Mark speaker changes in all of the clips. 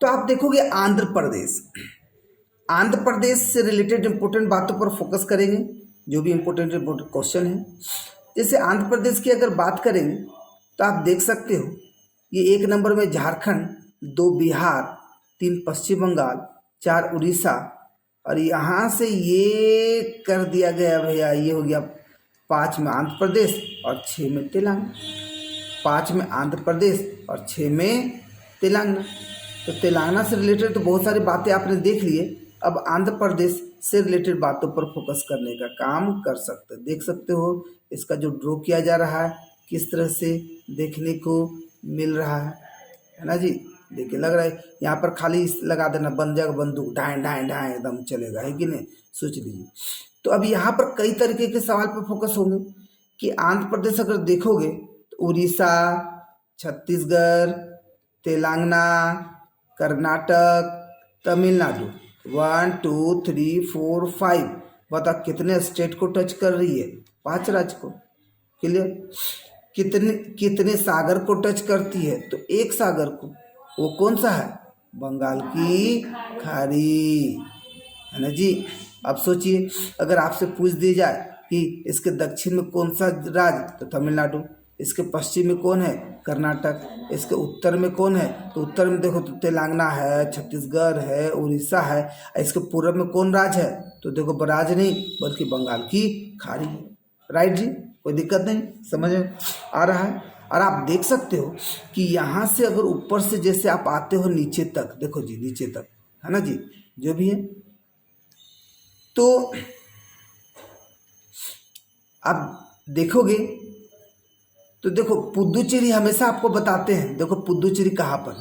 Speaker 1: तो आप देखोगे आंध्र प्रदेश, आंध्र प्रदेश से रिलेटेड इंपॉर्टेंट बातों पर फोकस करेंगे, जो भी इंपॉर्टेंट क्वेश्चन है। जैसे आंध्र प्रदेश की अगर बात करेंगे तो आप देख सकते हो ये 1 नंबर में झारखंड, 2 बिहार, 3 पश्चिम बंगाल, 4 उड़ीसा, और यहाँ से ये कर दिया गया भैया, ये हो गया 5 में आंध्र प्रदेश और 6 में तेलंगाना। 5 में आंध्र प्रदेश और 6 में तेलंगाना। तो तेलंगाना से रिलेटेड तो बहुत सारी बातें आपने देख लिए। अब आंध्र प्रदेश से रिलेटेड बातों पर फोकस करने का काम कर सकते, देख सकते हो इसका जो ड्रॉ किया जा रहा है किस तरह से देखने को मिल रहा है ना जी। देखिए लग रहा है यहाँ पर खाली लगा देना, बन जाएगा बंदूक, ढाएं ढाएं ढाएं एकदम चलेगा, है कि नहीं, सोच लीजिए। तो अब यहाँ पर कई तरीके के सवाल पर फोकस होंगे कि आंध्र प्रदेश अगर देखोगे तो उड़ीसा, छत्तीसगढ़, तेलंगाना, कर्नाटक, तमिलनाडु, 1 2 3 4 5, बता कितने स्टेट को टच कर रही है? 5 राज्य को। क्लियर? कितने कितने सागर को टच करती है? तो एक सागर को। वो कौन सा है? बंगाल की खाड़ी, है ना जी। अब सोचिए अगर आपसे पूछ दी जाए कि इसके दक्षिण में कौन सा राज्य, तो तमिलनाडु। इसके पश्चिम में कौन है? कर्नाटक। इसके उत्तर में कौन है? तो उत्तर में देखो तो तेलंगाना है, छत्तीसगढ़ है, उड़ीसा है। इसके पूर्व में कौन राज्य है? तो देखो राज्य नहीं बल्कि बंगाल की खाड़ी है। राइट जी, कोई दिक्कत नहीं, समझ में आ रहा है। और आप देख सकते हो कि यहाँ से अगर ऊपर से जैसे आप आते हो नीचे तक, देखो जी नीचे तक, है ना जी, जो भी है, तो आप देखोगे तो देखो पुदुचेरी हमेशा आपको बताते हैं, देखो पुदुचेरी कहाँ पर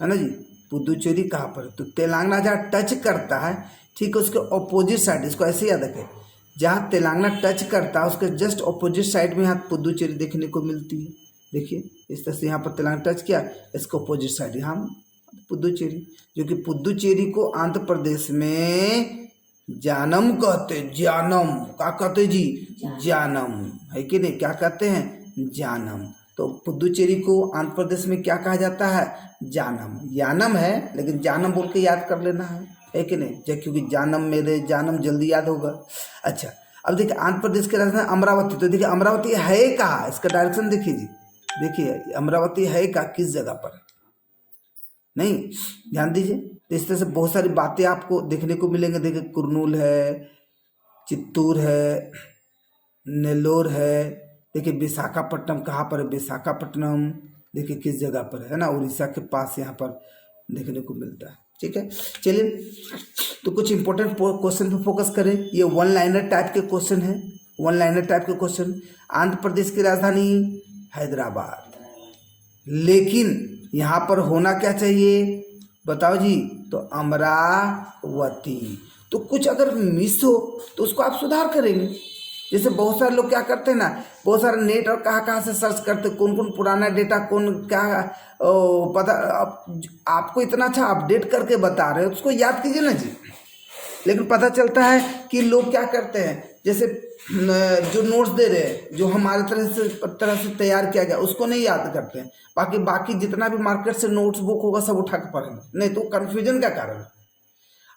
Speaker 1: है ना जी, पुदुचेरी कहाँ पर है? तो तेलंगाना जहाँ टच करता है, ठीक है, उसके ऑपोजिट साइड, इसको ऐसे याद रखें, जहाँ तेलंगाना टच करता है उसके जस्ट ऑपोजिट साइड में यहाँ पुदुचेरी देखने को मिलती है। देखिए इस तरह से यहाँ पर तेलंगाना टच किया, इसके ऑपोजिट साइड यहाँ पुदुचेरी, जो कि पुदुचेरी को आंध्र प्रदेश में जानम कहते, जानम क्या कहते जी? जानम, है कि नहीं, क्या कहते हैं? जानम। तो पुदुचेरी को आंध्र प्रदेश में क्या कहा जाता है? जानम। यानम है लेकिन जानम बोल के याद कर लेना है कि नहीं, क्योंकि जानम मेरे जानम जल्दी याद होगा। अच्छा अब देखिए आंध्र प्रदेश की राजधानी अमरावती, तो देखिए अमरावती है कहाँ, इसका डायरेक्शन देखिए जी, देखिए अमरावती है कहाँ, किस जगह पर, नहीं ध्यान दीजिए। तो इस तरह से बहुत सारी बातें आपको देखने को मिलेंगे। देखिए कुरनूल है, चित्तूर है, नेल्लोर है, देखिए विशाखापट्टनम कहाँ पर है? विशाखापट्टनम देखिए किस जगह पर है ना, उड़ीसा के पास यहाँ पर देखने को मिलता है। ठीक है, चलिए तो कुछ इंपॉर्टेंट क्वेश्चन पर फोकस करें। ये 1 लाइनर टाइप के क्वेश्चन है, 1 लाइनर टाइप के क्वेश्चन। आंध्र प्रदेश की राजधानी हैदराबाद, लेकिन यहाँ पर होना क्या चाहिए बताओ जी? तो अमरावती। तो कुछ अगर मिस हो तो उसको आप सुधार करेंगे। जैसे बहुत सारे लोग क्या करते हैं ना, बहुत सारे नेट और कहाँ से सर्च करते, कौन कौन पुराना डेटा कौन क्या पता, आपको इतना अच्छा अपडेट करके बता रहे हो, उसको याद कीजिए ना जी। लेकिन पता चलता है कि लोग क्या करते हैं, जैसे जो नोट्स दे रहे हैं, जो हमारे तरह से तैयार किया गया, उसको नहीं याद करते हैं, बाकी जितना भी मार्केट से नोट्स बुक होगा सब उठा के पढ़ेंगे, नहीं तो कन्फ्यूजन का कारण है।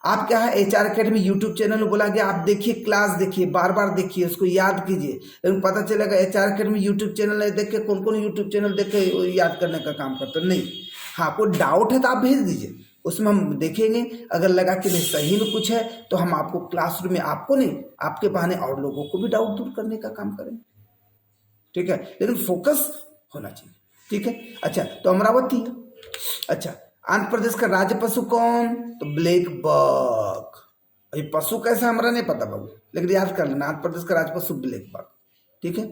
Speaker 1: आप क्या है HR अकेडमी यूट्यूब चैनल में बोला गया, आप देखिए क्लास देखिए, बार बार देखिए, उसको याद कीजिए। लेकिन पता चलेगा HR अकेडमी यूट्यूब चैनल नहीं देख के, कौन कौन यूट्यूब चैनल देख के याद करने का काम करते नहीं। हाँ कोई डाउट है तो आप भेज दीजिए, उसमें हम देखेंगे, अगर लगा कि नहीं सही में कुछ है तो हम आपको क्लासरूम में, आपको नहीं आपके बहाने और लोगों को भी डाउट दूर करने का काम करेंगे। ठीक है, लेकिन फोकस होना चाहिए। ठीक है, अच्छा तो अमरावती। अच्छा आंध्र प्रदेश का राज्य पशु कौन? तो ब्लैक बक। अभी पशु कैसा हमारा नहीं पता बाबू, लेकिन याद कर लेना, आंध्र प्रदेश का राज्य पशु ब्लैक बक। ठीक है,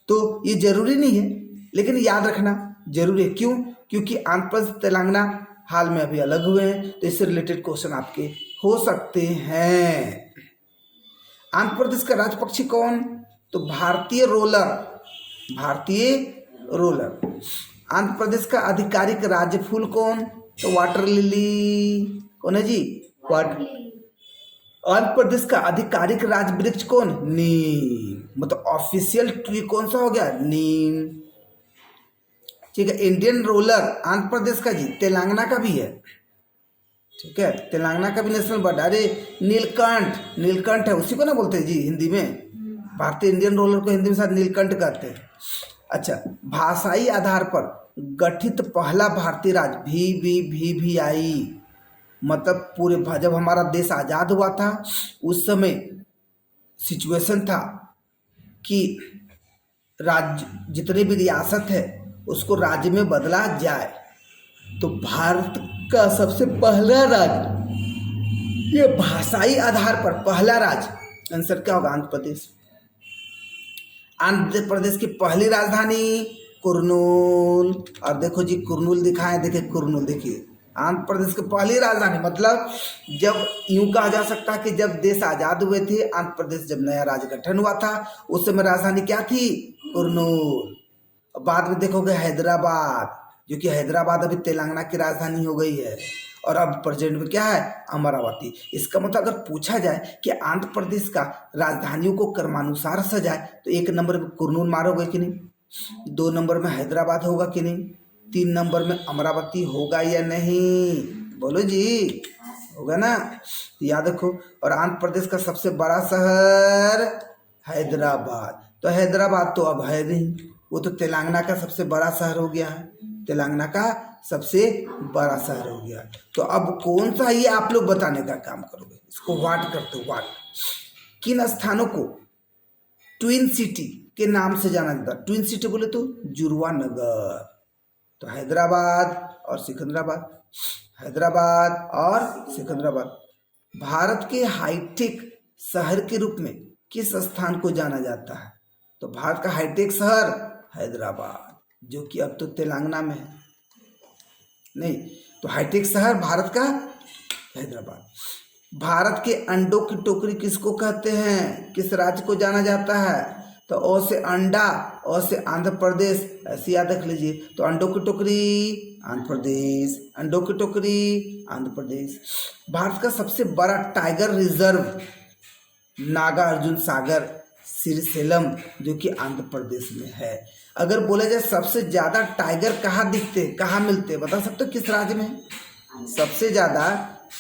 Speaker 1: तो ये जरूरी नहीं है लेकिन याद रखना जरूरी है। क्यों? क्योंकि आंध्र प्रदेश तेलंगाना हाल में अभी अलग हुए हैं, तो इससे रिलेटेड क्वेश्चन आपके हो सकते हैं। आंध्र प्रदेश का राज्य पक्षी कौन? तो भारतीय रोलर, भारतीय रोलर। आंध्र प्रदेश का आधिकारिक राज्य फूल कौन? तो वाटर लिली। कौन है जी? वाटर। आंध्र प्रदेश का आधिकारिक राज्य वृक्ष कौन? नीम। मतलब ऑफिशियल ट्री कौन सा हो गया? नीम। ठीक है। इंडियन रोलर आंध्र प्रदेश का जी, तेलंगाना का भी है, ठीक है, तेलंगाना का भी नेशनल बर्ड। अरे नीलकंठ, नीलकंठ है, उसी को ना बोलते हैं जी हिंदी में, भारतीय इंडियन रोलर को हिंदी में शायद नीलकंठ कहते हैं। अच्छा, भाषाई आधार पर गठित पहला भारतीय राज्य VVVVI, मतलब पूरे जब हमारा देश आज़ाद हुआ था उस समय सिचुएशन था कि राज्य, जितने भी रियासत है उसको राज्य में बदला जाए, तो भारत का सबसे पहला राज्य, ये भाषाई आधार पर पहला राज्य, आंसर क्या होगा? आंध्र प्रदेश। आंध्र प्रदेश की पहली राजधानी कुर्नूल, और देखो जी कुर्नूल दिखाए, देखिए कुर्नूल, देखिए आंध्र प्रदेश की पहली राजधानी, मतलब जब यूं कहा जा सकता है कि जब देश आजाद हुए थे, आंध्र प्रदेश जब नया राज्य गठन हुआ था उस समय राजधानी क्या थी? कुर्नूल। बाद में देखोगे हैदराबाद, जो कि हैदराबाद अभी तेलंगाना की राजधानी हो गई है, और अब प्रेजेंट में क्या है? अमरावती। इसका मतलब अगर पूछा जाए कि आंध्र प्रदेश का राजधानियों को क्रमानुसार सजाए तो 1 नंबर में कुर्नूल मारोगे कि नहीं, 2 नंबर में हैदराबाद होगा कि नहीं, 3 नंबर में अमरावती होगा या नहीं? बोलो जी, होगा ना? याद रखो। और आंध्र प्रदेश का सबसे बड़ा शहर हैदराबाद, तो हैदराबाद तो अब है नहीं, वो तो तेलंगाना का सबसे बड़ा शहर हो गया है, तेलंगाना का सबसे बड़ा शहर हो गया। तो अब कौन सा, ये आप लोग बताने का काम करोगे, इसको वाट करते हो, वाट। किन स्थानों को ट्विन सिटी के नाम से जाना जाता है? ट्विन सिटी बोले तो जुड़वा नगर, तो हैदराबाद और सिकंदराबाद, हैदराबाद और सिकंदराबाद। भारत के हाईटेक शहर के रूप में किस स्थान को जाना जाता है? तो भारत का हाईटेक शहर हैदराबाद, जो कि अब तो तेलंगाना में है, नहीं, तो हाईटेक शहर भारत का हैदराबाद। भारत के अंडों की टोकरी किसको कहते हैं? किस राज्य को जाना जाता है? तो ओ से अंडा, ओ से आंध्र प्रदेश, ऐसे याद रख लीजिए। तो अंडों की टोकरी आंध्र प्रदेश, अंडों की टोकरी आंध्र प्रदेश। भारत का सबसे बड़ा टाइगर रिजर्व नागार्जुन सागर श्रीशैलम, जो कि आंध्र प्रदेश में है। अगर बोला जाए सबसे ज्यादा टाइगर कहाँ दिखते, कहाँ मिलते, बता सकते हो किस राज्य में? सबसे ज्यादा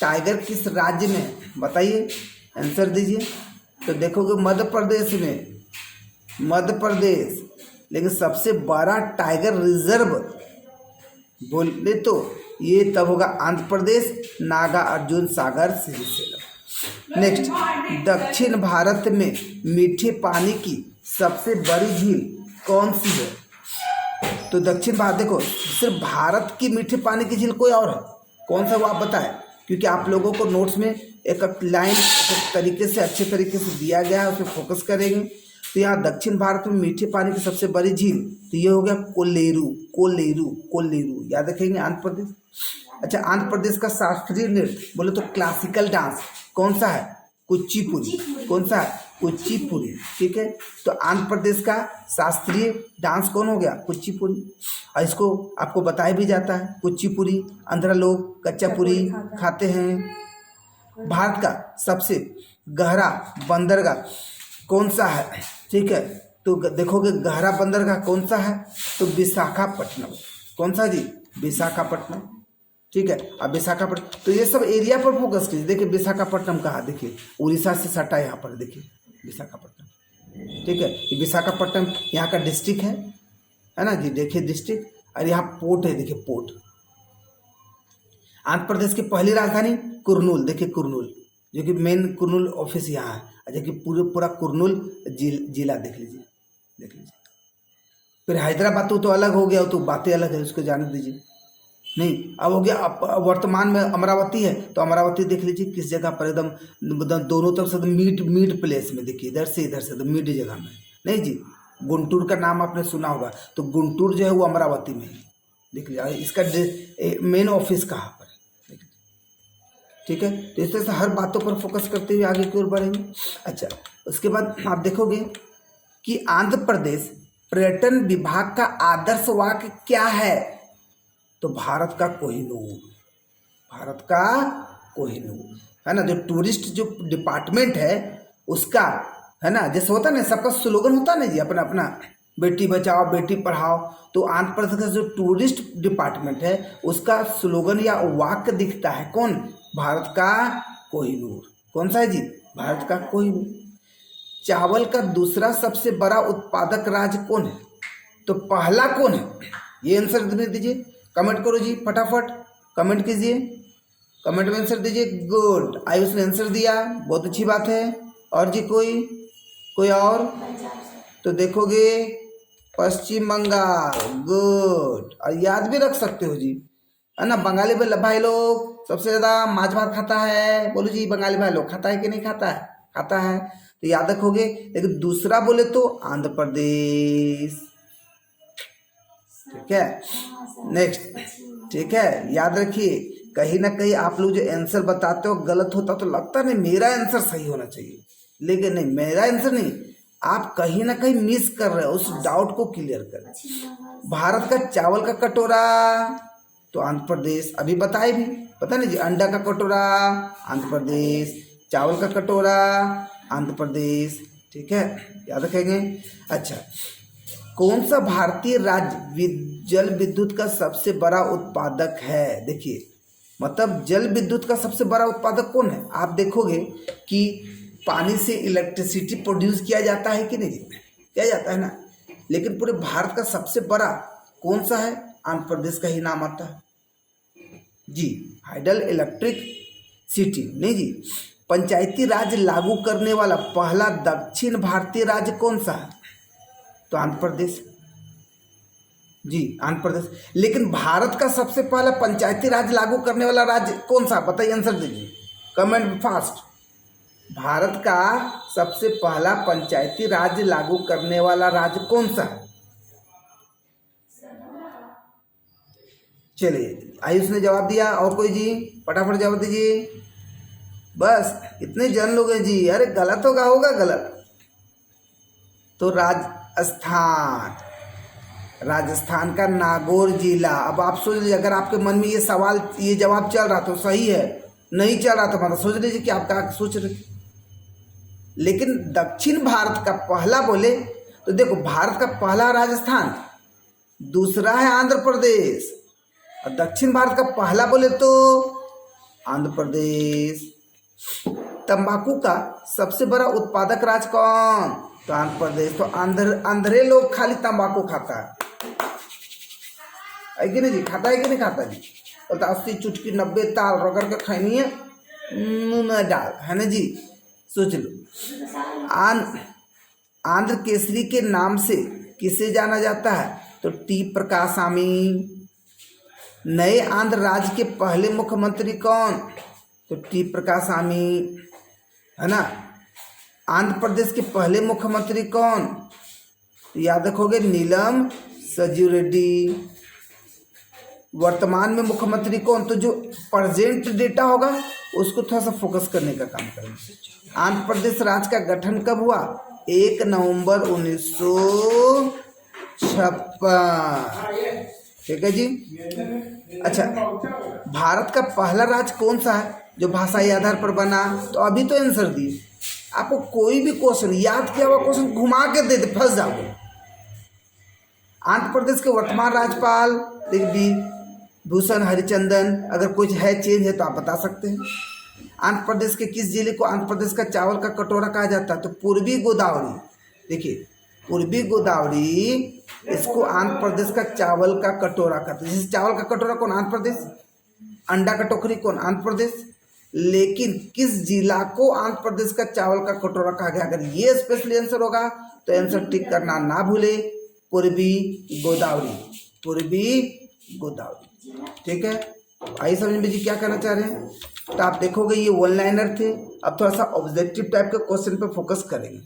Speaker 1: टाइगर किस राज्य में, बताइए, आंसर दीजिए। तो देखोगे मध्य प्रदेश में, मध्य प्रदेश। लेकिन सबसे बड़ा टाइगर रिजर्व बोले तो ये तब होगा आंध्र प्रदेश, नागार्जुन सागर श्रीशैलम। नेक्स्ट, दक्षिण भारत में मीठे पानी की सबसे बड़ी झील कौन सी है? तो दक्षिण भारत, देखो सिर्फ भारत की मीठे पानी की झील कोई और है, कौन सा वो आप बताएं, क्योंकि आप लोगों को नोट्स में एक लाइन एक तरीके से, अच्छे तरीके से दिया गया है, उस पर फोकस करेंगे। तो यहाँ दक्षिण भारत में मीठे पानी की सबसे बड़ी झील, तो ये हो गया कोल्लेरू, कोल्लेरू, कोल्लेरू, याद रखेंगे आंध्र प्रदेश। अच्छा, आंध्र प्रदेश का शास्त्रीय नृत्य बोले तो क्लासिकल डांस कौन सा है? कुचिपुड़ी। कौन सा है? कुचिपुड़ी, ठीक है। तो आंध्र प्रदेश का शास्त्रीय डांस कौन हो गया? कुचिपुड़ी। और इसको आपको बताया भी जाता है, कुचिपुड़ी आंध्र लोग कच्चा पूरी खाते हैं। भारत का सबसे गहरा बंदरगाह कौन सा है? ठीक है, तो देखोगे गहरा बंदरगाह कौन सा है? तो विशाखापट्टनम। कौन सा जी? विशाखापट्टनम, ठीक है। अब विशाखापट्टनम, तो ये सब एरिया पर फोकस कीजिए। देखिए विशाखापट्टनम कहाँ, देखिए उड़ीसा से सटा यहाँ पर, देखिए विशाखापट्टनम, ठीक है। ये विशाखापट्टनम यहाँ का डिस्ट्रिक्ट है ना जी, देखिए डिस्ट्रिक्ट, और यहाँ पोर्ट है, देखिए पोर्ट। आंध्र प्रदेश की पहली राजधानी कुर्नूल, देखिए कुर्नूल, जो कि मेन कुर्नूल ऑफिस यहाँ है, जो कि पूरा कुर्नूल जिला देख लीजिए, देख लीजिए। फिर हैदराबाद तो अलग हो गया, तो बातें अलग है, उसको जाने दीजिए। नहीं, अब हो गया, अब वर्तमान में अमरावती है, तो अमरावती देख लीजिए किस जगह पर, एकदम दोनों तरफ से मिड प्लेस में, देखिए इधर से मिड जगह में। नहीं जी, गुंटूर का नाम आपने सुना होगा, तो गुंटूर जो है वो अमरावती में है, देख लीजिए। इसका मेन ऑफिस कहाँ पर है, ठीक है। तो इस तरह से हर बातों पर फोकस करते हुए आगे की ओर बढ़ेंगे। अच्छा, उसके बाद आप देखोगे कि आंध्र प्रदेश पर्यटन विभाग का आदर्श वाक्य क्या है? तो भारत का कोहिनूर, भारत का कोहिनूर, है ना। जो टूरिस्ट जो डिपार्टमेंट है उसका, है ना, जैसे होता है ना सबका स्लोगन होता है ना जी, अपना अपना, बेटी बचाओ बेटी पढ़ाओ। तो आंध्र प्रदेश का जो टूरिस्ट डिपार्टमेंट है उसका स्लोगन या वाक्य दिखता है कौन, भारत का कोहिनूर। कौन सा है जी, भारत का कोहिनूर। चावल का दूसरा सबसे बड़ा उत्पादक राज्य कौन है, तो पहला कौन है, ये आंसर दीजिए। कमेंट करो जी, फटाफट कमेंट कीजिए, कमेंट में आंसर दीजिए। गुड, आयुष ने आंसर दिया, बहुत अच्छी बात है। और जी कोई और, तो देखोगे पश्चिम बंगाल। गुड, और याद भी रख सकते हो जी, है ना। बंगाली भाई लोग सबसे ज़्यादा माछ भात खाता है, बोलो जी बंगाली भाई लोग खाता है कि नहीं खाता है, खाता है, तो याद रखोगे। लेकिन दूसरा बोले तो आंध्र प्रदेश, ठीक है। नेक्स्ट, ठीक है, याद रखिए कहीं ना कहीं आप लोग जो आंसर बताते हो गलत होता तो लगता नहीं मेरा आंसर सही होना चाहिए, लेकिन नहीं, मेरा आंसर नहीं, आप कहीं ना कहीं मिस कर रहे हो, उस डाउट को क्लियर करें। भारत का चावल का कटोरा, तो आंध्र प्रदेश, अभी बताए भी, पता नहीं जी। अंडा का कटोरा आंध्र प्रदेश, चावल का कटोरा आंध्र प्रदेश, ठीक है, याद रखेंगे। अच्छा, कौन सा भारतीय राज्य जल विद्युत का सबसे बड़ा उत्पादक है, देखिए मतलब जल विद्युत का सबसे बड़ा उत्पादक कौन है। आप देखोगे कि पानी से इलेक्ट्रिसिटी प्रोड्यूस किया जाता है कि नहीं, किया जाता है ना, लेकिन पूरे भारत का सबसे बड़ा कौन सा है, आंध्र प्रदेश का ही नाम आता है जी, हाइडल इलेक्ट्रिक सिटी। नहीं जी, पंचायती राज लागू करने वाला पहला दक्षिण भारतीय राज्य कौन सा है, तो आंध्र प्रदेश जी, आंध्र प्रदेश। लेकिन भारत का सबसे पहला पंचायती राज लागू करने वाला राज्य कौन सा, बताइए, आंसर दीजिए, कमेंट फास्ट। भारत का सबसे पहला पंचायती राज लागू करने वाला राज्य कौन सा है, चलिए आयुष ने जवाब दिया, और कोई जी फटाफट जवाब दीजिए, बस इतने जन लोग हैं जी। अरे गलत होगा गलत, तो राजस्थान का नागौर जिला। अब आप सोच लीजिए, अगर आपके मन में ये सवाल, ये जवाब चल रहा तो सही है, नहीं चल रहा तो मतलब सोच लीजिए कि आप क्या सोच रहे। लेकिन दक्षिण भारत का पहला बोले तो देखो, भारत का पहला राजस्थान, दूसरा है आंध्र प्रदेश, और दक्षिण भारत का पहला बोले तो आंध्र प्रदेश। तंबाकू का सबसे बड़ा उत्पादक राज्य कौन, तो आंध्र प्रदेश। तो आंध्रे लोग खाली तंबाकू खाता है कि नहीं जी, खाता है कि नहीं खाता जी, बोलता 80 चुटकी 90 ताल रगड़ के खानी है, मुंह में डाल, है ना जी, सोच लो। आंध्र केसरी के नाम से किसे जाना जाता है, तो टी प्रकाशामी। नए आंध्र राज्य के पहले मुख्यमंत्री कौन, तो टी प्रकाशामी, है ना। आंध्र प्रदेश के पहले मुख्यमंत्री कौन, तो याद रखोगे नीलम संजीव रेड्डी। वर्तमान में मुख्यमंत्री कौन, तो जो प्रेजेंट डेटा होगा उसको थोड़ा सा फोकस करने का काम करेंगे। आंध्र प्रदेश राज्य का गठन कब हुआ, 1 नवंबर 1956, ठीक है जी। अच्छा, भारत का पहला राज्य कौन सा है जो भाषाई आधार पर बना, तो अभी तो आंसर दिए। आपको कोई भी क्वेश्चन याद किया हुआ क्वेश्चन घुमा के दे दे, फंस जाओगे। आंध्र प्रदेश के वर्तमान राज्यपाल भूषण हरिचंदन, अगर कुछ है चेंज है तो आप बता सकते हैं। आंध्र प्रदेश के किस जिले को आंध्र प्रदेश का चावल का कटोरा कहा जाता है, तो पूर्वी गोदावरी। देखिए पूर्वी गोदावरी, इसको आंध्र प्रदेश का चावल का कटोरा कहते हैं। जैसे चावल का कटोरा कौन, आंध्र प्रदेश। अंडा का टोकरी कौन, आंध्र प्रदेश। लेकिन किस जिला को आंध्र प्रदेश का चावल का कटोरा कहा गया, अगर ये स्पेशली आंसर होगा तो आंसर टिक करना ना भूले, पूर्वी गोदावरी, पूर्वी गोदावरी, ठीक है। आइए समझ में जी क्या करना चाह रहे हैं। तो आप देखोगे ये वन लाइनर थे, अब थोड़ा सा ऑब्जेक्टिव टाइप के क्वेश्चन पे फोकस करेंगे।